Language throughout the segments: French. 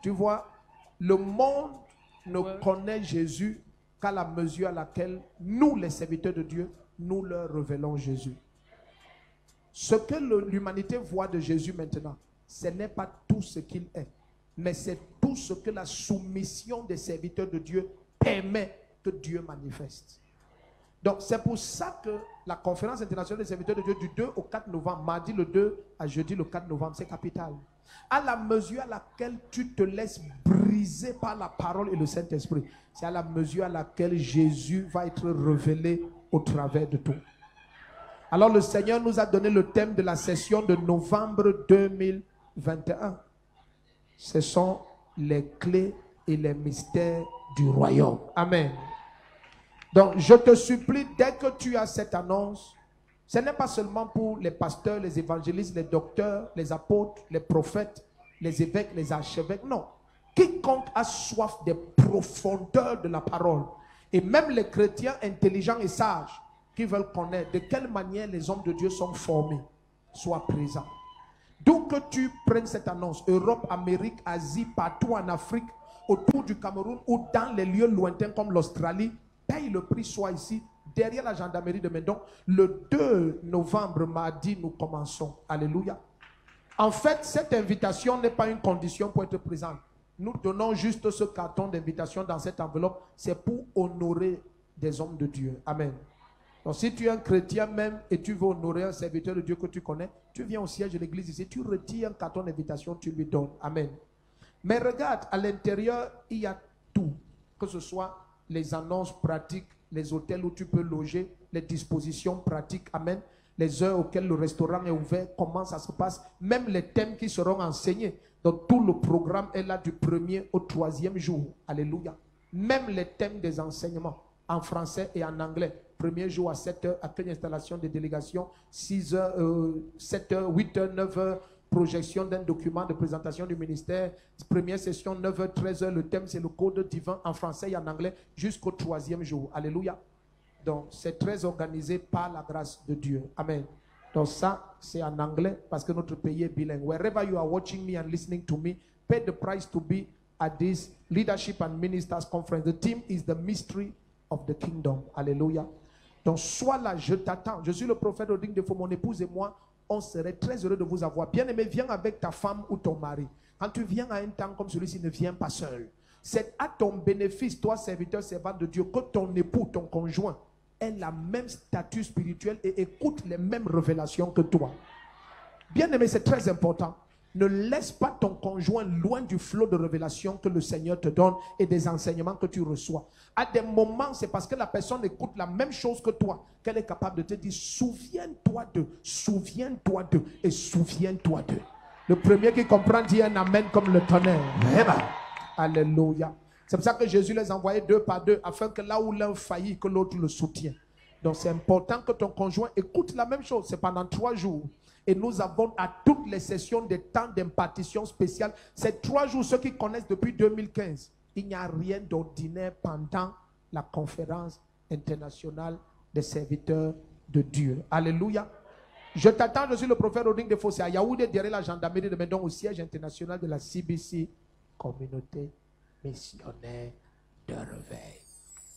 Tu vois, le monde ne connaît Jésus qu'à la mesure à laquelle nous, les serviteurs de Dieu, nous leur révélons Jésus. Ce que l'humanité voit de Jésus maintenant, ce n'est pas tout ce qu'il est, mais c'est tout ce que la soumission des serviteurs de Dieu permet que Dieu manifeste. Donc c'est pour ça que la conférence internationale des serviteurs de Dieu du 2 au 4 novembre, mardi le 2 à jeudi le 4 novembre, c'est capital. À la mesure à laquelle tu te laisses briser par la parole et le Saint-Esprit, c'est à la mesure à laquelle Jésus va être révélé au travers de toi. Alors le Seigneur nous a donné le thème de la session de novembre 2021. Ce sont les clés et les mystères du royaume. Amen. Donc je te supplie, dès que tu as cette annonce, ce n'est pas seulement pour les pasteurs, les évangélistes, les docteurs, les apôtres, les prophètes, les évêques, les archevêques. Non. Quiconque a soif des profondeurs de la parole, et même les chrétiens intelligents et sages qui veulent connaître de quelle manière les hommes de Dieu sont formés, soient présents. D'où que tu prennes cette annonce, Europe, Amérique, Asie, partout en Afrique, autour du Cameroun ou dans les lieux lointains comme l'Australie, paye le prix, soit ici, derrière la gendarmerie de Mendon. Le 2 novembre, mardi, nous commençons. Alléluia. En fait, cette invitation n'est pas une condition pour être présent. Nous donnons juste ce carton d'invitation dans cette enveloppe. C'est pour honorer des hommes de Dieu. Amen. Donc si tu es un chrétien même et tu veux honorer un serviteur de Dieu que tu connais, tu viens au siège de l'église ici, tu retires un carton d'invitation, tu lui donnes. Amen. Mais regarde, à l'intérieur, il y a tout. Que ce soit les annonces pratiques, les hôtels où tu peux loger, les dispositions pratiques, amen, les heures auxquelles le restaurant est ouvert, comment ça se passe, même les thèmes qui seront enseignés. Donc tout le programme est là du 1er au 3e jour. Alléluia. Même les thèmes des enseignements en français et en anglais. Premier jour à 7h, accueil installation des délégations, 6h, 7h, 8h, 9h, projection d'un document de présentation du ministère. Première session, 9h, 13h, le thème c'est le code divin en français et en anglais jusqu'au 3e jour. Alléluia. Donc c'est très organisé par la grâce de Dieu. Amen. Donc ça, c'est en anglais parce que notre pays est bilingue. Wherever you are watching me and listening to me, pay the price to be at this Leadership and Ministers Conference. The theme is the mystery of the kingdom. Alléluia. Donc sois là, je t'attends. Je suis le prophète Oding Defo, mon épouse et moi, on serait très heureux de vous avoir. Bien-aimé, viens avec ta femme ou ton mari. Quand tu viens à un temps comme celui-ci, ne viens pas seul. C'est à ton bénéfice, toi, serviteur, servant de Dieu, que ton époux, ton conjoint, ait la même statut spirituel et écoute les mêmes révélations que toi. Bien-aimé, c'est très important. Ne laisse pas ton conjoint loin du flot de révélations que le Seigneur te donne et des enseignements que tu reçois. À des moments, c'est parce que la personne écoute la même chose que toi qu'elle est capable de te dire, souviens-toi d'eux et souviens-toi d'eux. Le premier qui comprend dit un amen comme le tonnerre. Amen. Alléluia. C'est pour ça que Jésus les envoyait 2 par 2 afin que là où l'un faillit, que l'autre le soutienne. Donc c'est important que ton conjoint écoute la même chose. C'est pendant 3 jours. Et nous avons à toutes les sessions des temps d'impartition spéciale. Ces 3 jours, ceux qui connaissent depuis 2015, il n'y a rien d'ordinaire pendant la conférence internationale des serviteurs de Dieu. Alléluia. Je t'attends, je suis le prophète Oding Defo, à Yaoundé, derrière la gendarmerie de Mendon, au siège international de la CBC, Communauté Missionnaire de Réveil.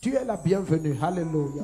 Tu es la bienvenue. Alléluia.